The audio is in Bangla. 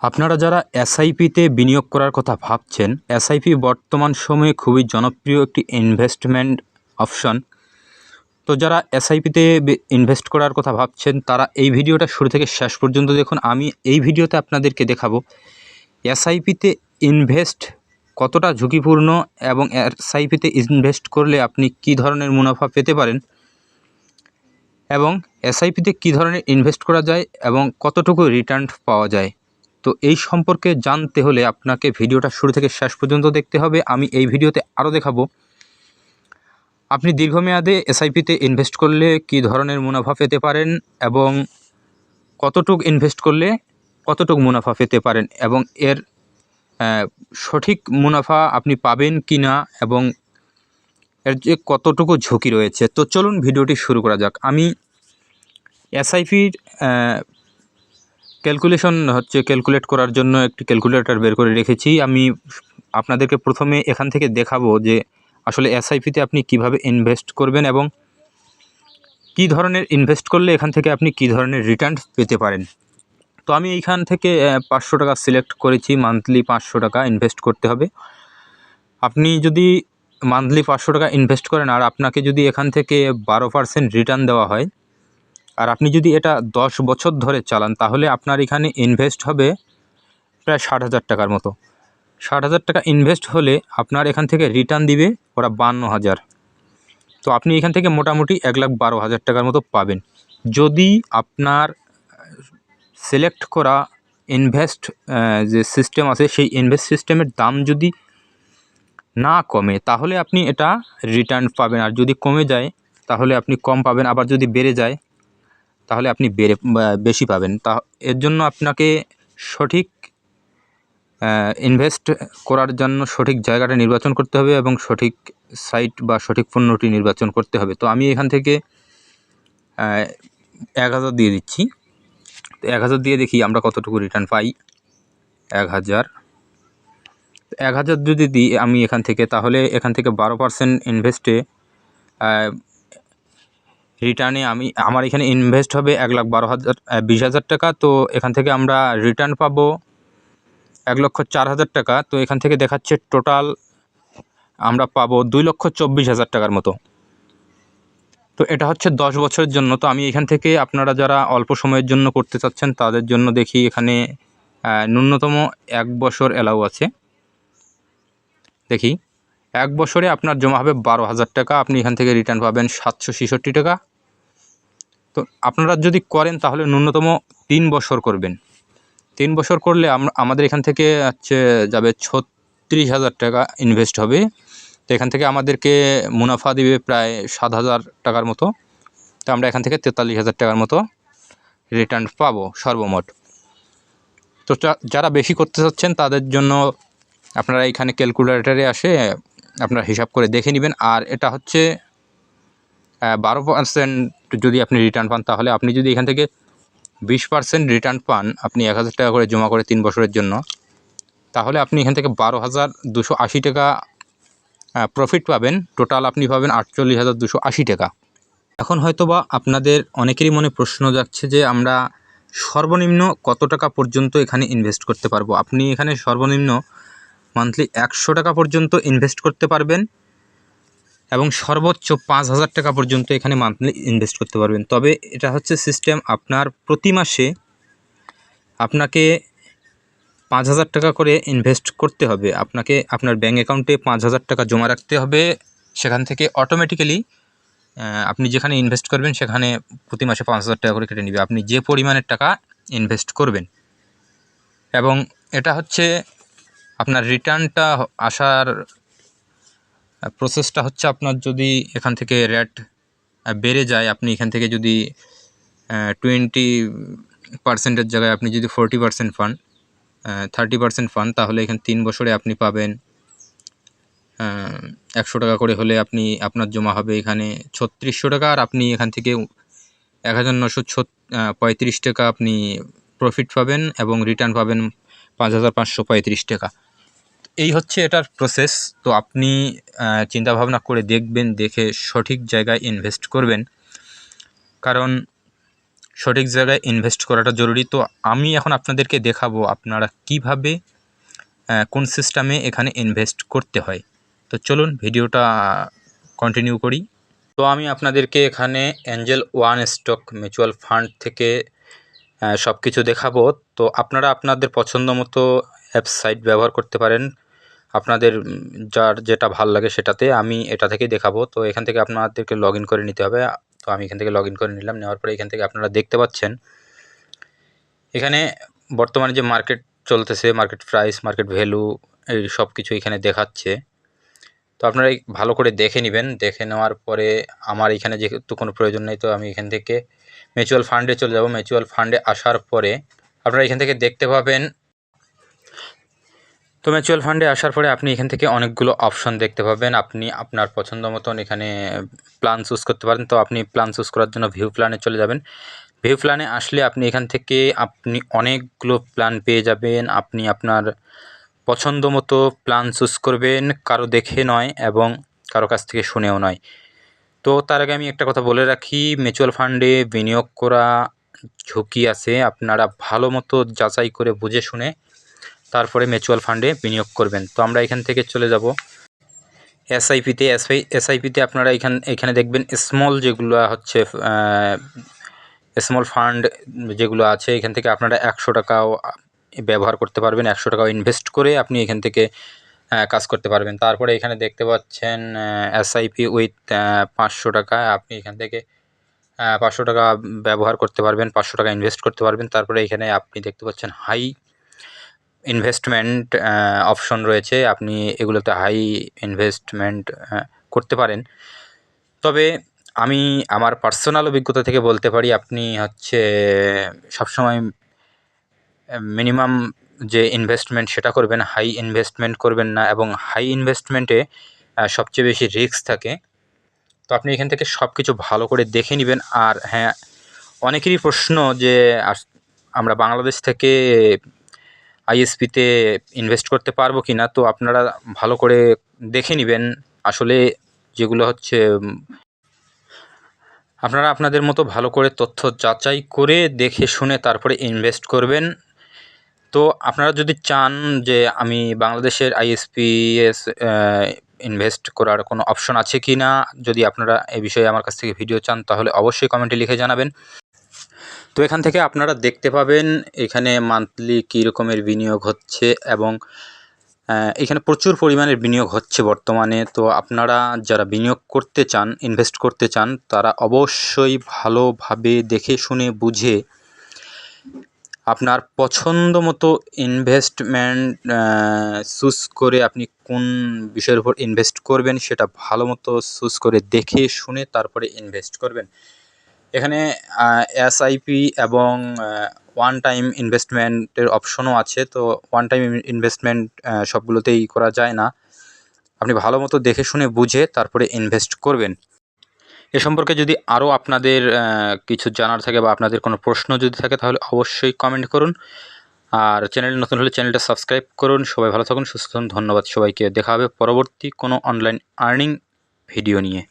আপনারা যারা এসআইপিতে বিনিয়োগ করার কথা ভাবছেন, এসআইপি বর্তমান সময়ে খুবই জনপ্রিয় একটি ইনভেস্টমেন্ট অপশন। তো যারা এসআইপিতে ইনভেস্ট করার কথা ভাবছেন তারা এই ভিডিওটা শুরু থেকে শেষ পর্যন্ত দেখুন। আমি এই ভিডিওতে আপনাদেরকে দেখাবো এসআইপিতে ইনভেস্ট কতটা ঝুঁকিপূর্ণ এবং এসআইপিতে ইনভেস্ট করলে আপনি কী ধরনের মুনাফা পেতে পারেন এবং এসআইপিতে কী ধরনের ইনভেস্ট করা যায় এবং কতটুকু রিটার্ন পাওয়া যায়। তো এই সম্পর্কে জানতে হলে আপনাকে ভিডিওটা শুরু থেকে শেষ পর্যন্ত দেখতে হবে। আমি এই ভিডিওতে আরও দেখাবো আপনি দীর্ঘমেয়াদে এসআইপিতে ইনভেস্ট করলে কী ধরনের মুনাফা পেতে পারেন এবং কতটুকু ইনভেস্ট করলে কতটুকু মুনাফা পেতে পারেন এবং এর সঠিক মুনাফা আপনি পাবেন কি না এবং এর যে কতটুকু ঝুঁকি রয়েছে। তো চলুন ভিডিওটি শুরু করা যাক। আমি এসআইপির ক্যালকুলেট করার জন্য একটি ক্যালকুলেটর বের করে রেখেছি। আমি আপনাদেরকে প্রথমে এখান থেকে দেখাবো যে আসলে এসআইপিতে আপনি কিভাবে ইনভেস্ট করবেন এবং কী ধরনের ইনভেস্ট করলে এখান থেকে আপনি কী ধরনের রিটার্ন পেতে পারেন। তো আমি এইখান থেকে 500 টাকা সিলেক্ট করেছি। মান্থলি 500 টাকা ইনভেস্ট করতে হবে। আপনি যদি মান্থলি 500 টাকা ইনভেস্ট করেন আর আপনাকে যদি এখান থেকে 12% রিটার্ন দেওয়া হয় আর আপনি যদি এটা 10 বছর ধরে চালান তাহলে আপনার এখানে ইনভেস্ট হবে প্রায় 60,000 টাকার মতো। 60,000 টাকা ইনভেস্ট হলে আপনার এখান থেকে রিটার্ন দিবে ওরা 52,000। তো আপনি এখান থেকে মোটামুটি 1,12,000 টাকার মতো পাবেন। যদি আপনার সিলেক্ট করা ইনভেস্ট যে সিস্টেম আছে সেই ইনভেস্ট সিস্টেমের দাম যদি না কমে তাহলে আপনি এটা রিটার্ন পাবেন, আর যদি কমে যায় তাহলে আপনি কম পাবেন, আবার যদি বেড়ে যায় তাহলে আপনি বেশি পাবেন। এর জন্য আপনাকে সঠিক ইনভেস্ট করার জন্য সঠিক জায়গাটা নির্বাচন করতে হবে এবং সঠিক সাইট বা সঠিক পণ্যটি নির্বাচন করতে হবে। তো আমি এখান থেকে 1,000 দিয়ে দিচ্ছি। তো 1,000 দিয়ে দেখি আমরা কতটুকু রিটার্ন পাই। 1,000 যদি দিই আমি এখান থেকে, তাহলে এখান থেকে 12% ইনভেস্টে রিটার্নে আমার এখানে ইনভেস্ট হবে 1,20,000 টাকা। তো এখান থেকে আমরা রিটার্ন পাবো 1,04,000 টাকা। তো এখান থেকে দেখাচ্ছে টোটাল আমরা পাবো 2,24,000 টাকার মতো। তো এটা হচ্ছে 10 বছরের জন্য। তো আমি এখান থেকে আপনারা যারা অল্প সময়ের জন্য করতে চাচ্ছেন তাদের জন্য দেখি এখানে ন্যূনতম 1 বছর অ্যালাউ আছে। দেখি 1 বছরে আপনার জমা হবে 12,000 টাকা। আপনি এখান থেকে রিটার্ন পাবেন 766 টাকা। তো আপনারা যদি করেন তাহলে ন্যূনতম 3 বছর করবেন। 3 বছর করলে আমাদের এখান থেকে যাবে 36,000 টাকা ইনভেস্ট হবে। তো এখান থেকে আমাদেরকে মুনাফা দিবে প্রায় 7,000 টাকার মতো। তো আমরা এখান থেকে 43,000 টাকার মতো রিটার্ন পাবো সর্বমোট। তো যারা বেশি করতে চাচ্ছেন তাদের জন্য আপনারা এখানে ক্যালকুলেটরে আসে আপনারা হিসাব করে দেখে নেবেন। আর এটা হচ্ছে 12% যদি আপনি রিটার্ন পান, তাহলে আপনি যদি এখান থেকে 20% রিটার্ন পান, আপনি 1,000 টাকা করে জমা করে 3 বছরের জন্য, তাহলে আপনি এখান থেকে 12,280 টাকা প্রফিট পাবেন। টোটাল আপনি পাবেন 48,280 টাকা। এখন হয়তোবা আপনাদের অনেকেরই মনে প্রশ্ন যাচ্ছে যে আমরা সর্বনিম্ন কত টাকা পর্যন্ত এখানে ইনভেস্ট করতে পারবো। আপনি এখানে সর্বনিম্ন মান্থলি 100 টাকা পর্যন্ত ইনভেস্ট করতে পারবেন এবং সর্বোচ্চ 5,000 টাকা পর্যন্ত এখানে মান্থলি ইনভেস্ট করতে পারবেন। তবে এটা হচ্ছে সিস্টেম, আপনার প্রতি মাসে আপনাকে 5,000 টাকা করে ইনভেস্ট করতে হবে। আপনাকে আপনার ব্যাঙ্ক অ্যাকাউন্টে 5,000 টাকা জমা রাখতে হবে। সেখান থেকে অটোমেটিক্যালি আপনি যেখানে ইনভেস্ট করবেন সেখানে প্রতি মাসে 5,000 টাকা করে কেটে নেবে আপনি যে পরিমাণের টাকা ইনভেস্ট করবেন। এবং এটা হচ্ছে আপনার রিটার্নটা আসার প্রসেসটা হচ্ছে, আপনার যদি এখান থেকে রেট বেড়ে যায়, আপনি এখান থেকে যদি 20%-এর জায়গায় আপনি যদি 40% পান, 30% পান, তাহলে এখানে 3 বছরে আপনি পাবেন 100 টাকা করে হলে আপনার জমা হবে এখানে 3600 টাকা। আর আপনি এখান থেকে 1,935 টাকা আপনি প্রফিট পাবেন এবং রিটার্ন পাবেন 5,535 টাকা। এই হচ্ছে এটার প্রসেস। তো আপনি চিন্তাভাবনা করে দেখবেন, দেখে সঠিক জায়গায় ইনভেস্ট করবেন। কারণ সঠিক জায়গায় ইনভেস্ট করাটা জরুরি। তো আমি এখন আপনাদেরকে দেখাবো আপনারা কিভাবে কোন সিস্টেমে এখানে ইনভেস্ট করতে হয়। তো চলুন ভিডিওটা কন্টিনিউ করি। তো আমি আপনাদেরকে এখানে Angel one stock mutual fund থেকে সব কিছু দেখাবো। তো আপনারা আপনাদের পছন্দ মতো ওয়েবসাইট ব্যবহার করতে পারেন, আপনাদের যার যেটা ভাল লাগে সেটাতে। আমি এটা থেকেই দেখাবো। তো এখান থেকে আপনাদেরকে লগ ইন করে নিতে হবে। তো আমি এখান থেকে লগ ইন করে নিলাম। নেওয়ার পরে এখান থেকে আপনারা দেখতে পাচ্ছেন এখানে বর্তমানে যে মার্কেট চলতেছে, মার্কেট প্রাইস, মার্কেট ভ্যালু, এই সব কিছু এখানে দেখাচ্ছে। তো আপনারা ভালো করে দেখে নেবেন। দেখে নেওয়ার পরে আমার এখানে যেহেতু কোনো প্রয়োজন নেই, তো আমি এখান থেকে মিউচুয়াল ফান্ডে চলে যাব। মিউচুয়াল ফান্ডে আসার পরে আপনারা এখান থেকে দেখতে পাবেন। তো মিউচুয়াল ফান্ডে আসার পরে আপনি এখান থেকে অনেকগুলো অপশন দেখতে পাবেন। আপনি আপনার পছন্দ মতন এখানে প্ল্যান চুজ করতে পারেন। তো আপনি প্ল্যান চুজ করার জন্য ভিউ প্ল্যানে চলে যাবেন। ভিউ প্ল্যানে আসলে আপনি এখান থেকে আপনি অনেকগুলো প্ল্যান পেয়ে যাবেন। আপনি আপনার পছন্দ মতো প্ল্যান চুজ করবেন, কারো দেখে নয় এবং কারো কাছ থেকে শুনেও নয়। তো তার আগে আমি একটা কথা বলে রাখি, মিউচুয়াল ফান্ডে বিনিয়োগ করা ঝুঁকি আছে। আপনারা ভালো মতো যাচাই করে বুঝে শুনে তারপরে মিউচুয়াল ফান্ডে বিনিয়োগ করবেন। তো আমরা এখান থেকে চলে যাব এসআইপিতে। এসআইপিতে আপনারা এখানে দেখবেন স্মল যেগুলো হচ্ছে স্মল ফান্ড যেগুলো আছে, এখান থেকে আপনারা 100 টাকাও ব্যবহার করতে পারবেন। 100 টাকাও ইনভেস্ট করে আপনি এখান থেকে কাজ করতে পারবেন। তারপরে এখানে দেখতে পাচ্ছেন এসআইপি উইথ 500 টাকা। আপনি এখান থেকে 500 টাকা ব্যবহার করতে পারবেন, 500 টাকা ইনভেস্ট করতে পারবেন। তারপরে এখানে আপনি দেখতে পাচ্ছেন হাই ইনভেস্টমেন্ট অপশন রয়েছে। আপনি এগুলোতে হাই ইনভেস্টমেন্ট করতে পারেন। তবে আমি আমার পার্সোনাল অভিজ্ঞতা থেকে বলতে পারি, আপনি হচ্ছে সবসময় মিনিমাম যে ইনভেস্টমেন্ট সেটা করবেন, হাই ইনভেস্টমেন্ট করবেন না। এবং হাই ইনভেস্টমেন্টে সবচেয়ে বেশি রিস্ক থাকে। তো আপনি এখান থেকে সব কিছু ভালো করে দেখে নেবেন। আর হ্যাঁ, অনেকেরই প্রশ্ন যে আমরা বাংলাদেশ থেকে আইএসপিতে ইনভেস্ট করতে পারবো কি না। তো আপনারা ভালো করে দেখে নেবেন। আসলে যেগুলো হচ্ছে আপনারা আপনাদের মতো ভালো করে তথ্য যাচাই করে দেখে শুনে তারপরে ইনভেস্ট করবেন। তো আপনারা যদি চান যে আমি বাংলাদেশের আইএসপিএস ইনভেস্ট করার কোনো অপশন আছে কি না, যদি আপনারা এই বিষয়ে আমার কাছ থেকে ভিডিও চান, তাহলে অবশ্যই কমেন্টে লিখে জানাবেন। তো এখান থেকে আপনারা দেখতে পাবেন এখানে মান্থলি কী রকমের বিনিয়োগ হচ্ছে এবং এখানে প্রচুর পরিমাণের বিনিয়োগ হচ্ছে বর্তমানে। তো আপনারা যারা বিনিয়োগ করতে চান, ইনভেস্ট করতে চান, তারা অবশ্যই ভালোভাবে দেখে শুনে বুঝে আপনার পছন্দ মতো ইনভেস্টমেন্ট চুজ করে আপনি কোন বিষয়ের উপর ইনভেস্ট করবেন সেটা ভালো মতো চুজ করে দেখে শুনে তারপরে ইনভেস্ট করবেন। এখানে এসআইপি এবং ওয়ান টাইম ইনভেস্টমেন্টের অপশনও আছে। তো ওয়ান টাইম ইনভেস্টমেন্ট সবগুলোতেই করা যায় না। আপনি ভালো মতো দেখে শুনে বুঝে তারপরে ইনভেস্ট করবেন। এ সম্পর্কে যদি আরও আপনাদের কিছু জানার থাকে বা আপনাদের কোনো প্রশ্ন যদি থাকে, তাহলে অবশ্যই কমেন্ট করুন। আর চ্যানেল নতুন হলে চ্যানেলটা সাবস্ক্রাইব করুন। সবাই ভালো থাকুন, সুস্থ থাকুন। ধন্যবাদ সবাইকে। দেখা হবে পরবর্তী কোনো অনলাইন আর্নিং ভিডিও নিয়ে।